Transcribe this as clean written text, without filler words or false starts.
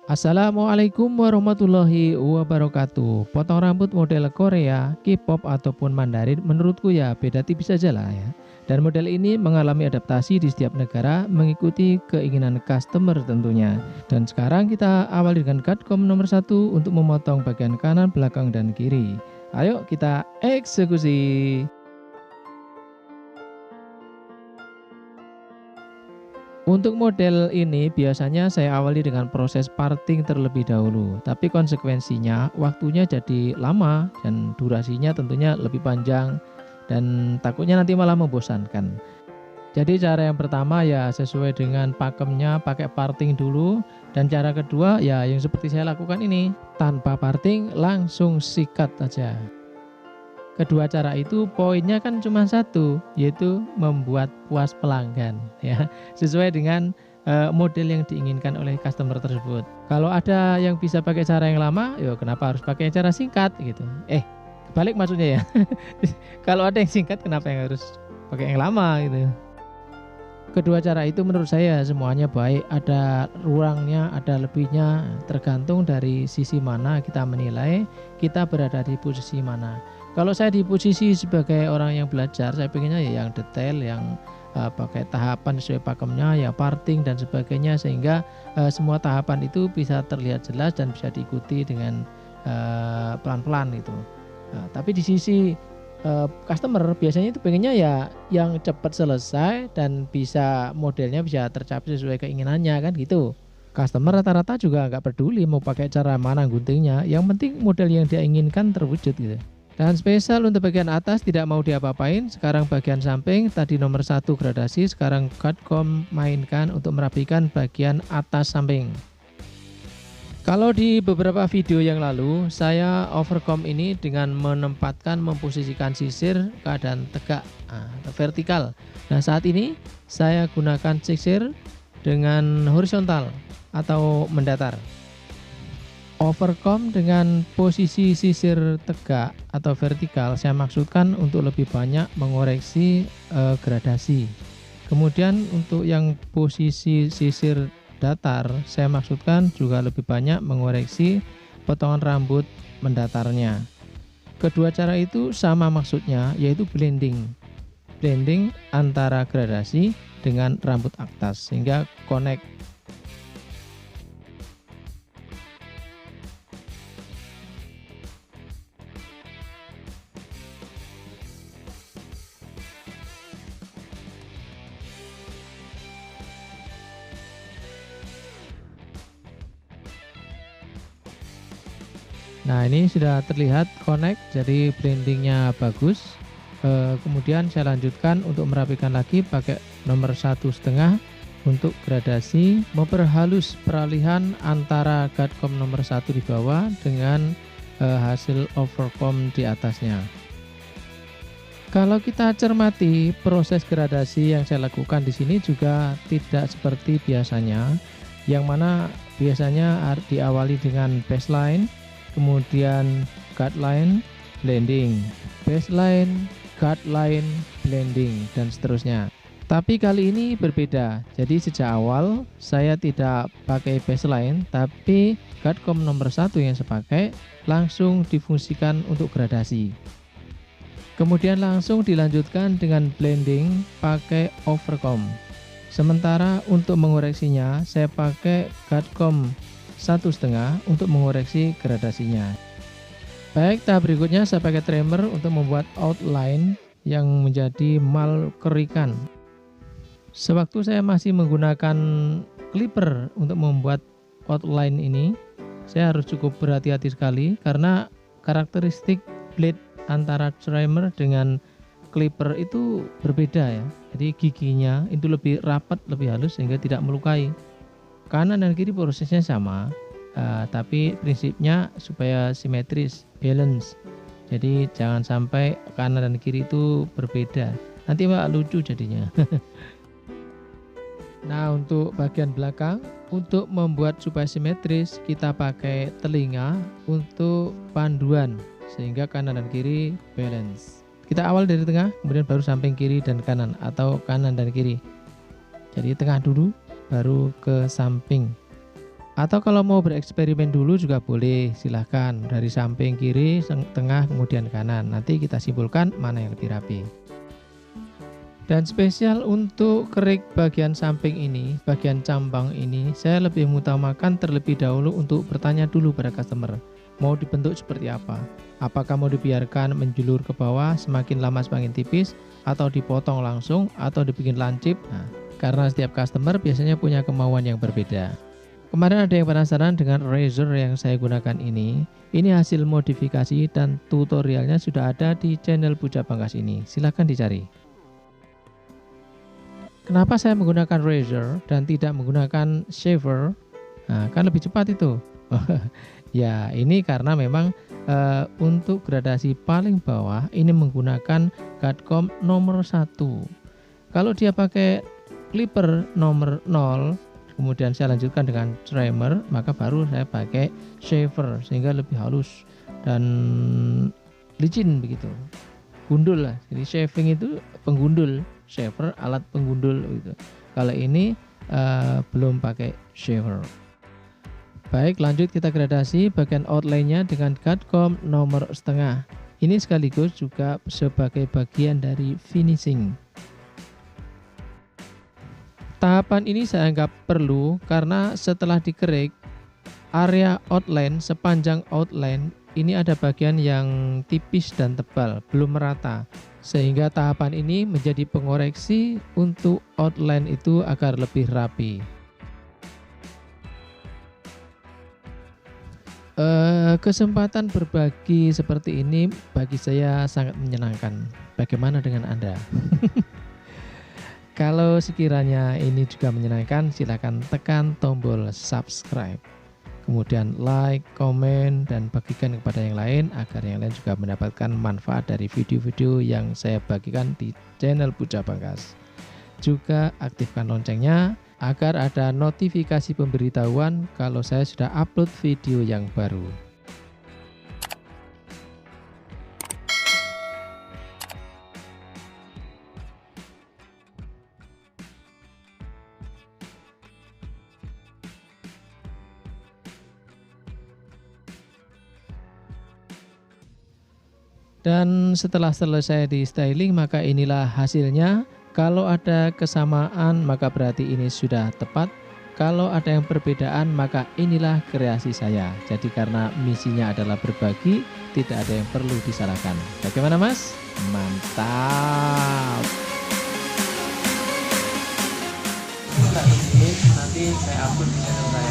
Assalamualaikum warahmatullahi wabarakatuh. Potong rambut model Korea, K-pop ataupun Mandarin menurutku ya beda tipis saja lah ya. Dan model ini mengalami adaptasi di setiap negara mengikuti keinginan customer tentunya. Dan sekarang kita awali dengan cutcom nomor 1 untuk memotong bagian kanan, belakang, dan kiri. Ayo kita eksekusi. Untuk model ini biasanya saya awali dengan proses parting terlebih dahulu, tapi konsekuensinya waktunya jadi lama dan durasinya tentunya lebih panjang dan takutnya nanti malah membosankan. Jadi cara yang pertama ya sesuai dengan pakemnya pakai parting dulu, dan cara kedua ya yang seperti saya lakukan ini, tanpa parting langsung sikat aja. Kedua cara itu poinnya kan cuma satu, yaitu membuat puas pelanggan ya, sesuai dengan model yang diinginkan oleh customer tersebut. Kalau ada yang bisa pakai cara yang lama, ya kenapa harus pakai cara singkat gitu? Kebalik maksudnya ya. Kalau ada yang singkat, kenapa yang harus pakai yang lama gitu? Kedua cara itu menurut saya semuanya baik, ada ruangnya, ada lebihnya, tergantung dari sisi mana kita menilai kita berada di posisi mana. Kalau saya di posisi sebagai orang yang belajar, saya pengennya ya yang detail, yang pakai tahapan sesuai pakemnya, ya parting dan sebagainya, sehingga semua tahapan itu bisa terlihat jelas dan bisa diikuti dengan pelan-pelan gitu. Tapi di sisi customer biasanya itu pengennya ya yang cepat selesai dan bisa modelnya bisa tercapai sesuai keinginannya kan gitu. Customer rata-rata juga nggak peduli mau pakai cara mana guntingnya, yang penting model yang dia inginkan terwujud gitu. Dan spesial untuk bagian atas tidak mau diapa-apain. Sekarang bagian samping tadi nomor 1 gradasi, sekarang cutcom mainkan untuk merapikan bagian atas samping. Kalau di beberapa video yang lalu saya overcome ini dengan menempatkan memposisikan sisir keadaan tegak atau vertikal. Nah saat ini saya gunakan sisir dengan horizontal atau mendatar. Overcome dengan posisi sisir tegak atau vertikal saya maksudkan untuk lebih banyak mengoreksi gradasi. Kemudian untuk yang posisi sisir datar saya maksudkan juga lebih banyak mengoreksi potongan rambut mendatarnya. Kedua cara itu sama maksudnya, yaitu blending antara gradasi dengan rambut atas sehingga connect. Nah ini sudah terlihat connect, jadi blendingnya bagus. Kemudian saya lanjutkan untuk merapikan lagi pakai nomor 1,5 untuk gradasi, memperhalus peralihan antara cutcom nomor 1 di bawah dengan hasil overcome di atasnya. Kalau kita cermati proses gradasi yang saya lakukan di sini juga tidak seperti biasanya, yang mana biasanya diawali dengan baseline, kemudian guideline, blending, baseline, guideline, blending, dan seterusnya. Tapi kali ini berbeda. Jadi sejak awal saya tidak pakai baseline, tapi cutcom nomor 1 yang saya pakai langsung difungsikan untuk gradasi. Kemudian langsung dilanjutkan dengan blending pakai overcome. Sementara untuk mengoreksinya saya pakai cutcom 1,5 untuk mengoreksi gradasinya. Baik, tahap berikutnya saya pakai trimmer untuk membuat outline yang menjadi mal kerikan. Sewaktu saya masih menggunakan clipper untuk membuat outline ini, saya harus cukup berhati-hati sekali karena karakteristik blade antara trimmer dengan clipper itu berbeda ya. Jadi giginya itu lebih rapat, lebih halus sehingga tidak melukai. Kanan dan kiri prosesnya sama, tapi prinsipnya supaya simetris, balance. Jadi jangan sampai kanan dan kiri itu berbeda, nanti lucu jadinya. Nah untuk bagian belakang, untuk membuat supaya simetris kita pakai telinga untuk panduan sehingga kanan dan kiri balance. Kita awal dari tengah, kemudian baru samping kiri dan kanan atau kanan dan kiri. Jadi tengah dulu baru ke samping. Atau kalau mau bereksperimen dulu juga boleh, silahkan dari samping kiri, tengah, kemudian kanan. Nanti kita simpulkan mana yang lebih rapi. Dan spesial untuk kerik bagian samping ini, bagian cambang ini, saya lebih mengutamakan terlebih dahulu untuk bertanya dulu pada customer, mau dibentuk seperti apa? Apakah mau dibiarkan menjulur ke bawah semakin lama semakin tipis, atau dipotong langsung, atau dibikin lancip? Nah, karena setiap customer biasanya punya kemauan yang berbeda. Kemarin ada yang penasaran dengan razor yang saya gunakan ini. Ini hasil modifikasi dan tutorialnya sudah ada di channel Puja Pangkas ini. Silahkan dicari. Kenapa saya menggunakan razor dan tidak menggunakan shaver? Nah, kan lebih cepat itu. Ya, ini karena memang untuk gradasi paling bawah ini menggunakan Cutcomb nomor 1. Kalau dia pakai clipper nomor 0, kemudian saya lanjutkan dengan trimmer, maka baru saya pakai shaver sehingga lebih halus dan licin begitu. Gundul lah. Jadi shaving itu penggundul, shaver alat penggundul gitu. Kalau ini belum pakai shaver. Baik, lanjut kita gradasi bagian outline-nya dengan Cutcomb nomor 1/2. Ini sekaligus juga sebagai bagian dari finishing. Tahapan ini saya anggap perlu karena setelah dikerik, area outline sepanjang outline ini ada bagian yang tipis dan tebal, belum merata. Sehingga tahapan ini menjadi pengoreksi untuk outline itu agar lebih rapi. Kesempatan berbagi seperti ini bagi saya sangat menyenangkan. Bagaimana dengan Anda? Kalau sekiranya ini juga menyenangkan, silakan tekan tombol subscribe. Kemudian like, komen, dan bagikan kepada yang lain agar yang lain juga mendapatkan manfaat dari video-video yang saya bagikan di channel Puja Pangkas. Juga aktifkan loncengnya agar ada notifikasi pemberitahuan kalau saya sudah upload video yang baru. Dan setelah selesai di styling, maka inilah hasilnya. Kalau ada kesamaan maka berarti ini sudah tepat. Kalau ada yang perbedaan maka inilah kreasi saya. Jadi karena misinya adalah berbagi, tidak ada yang perlu disalahkan. Bagaimana Mas? Mantap. Nanti saya upload di channel saya.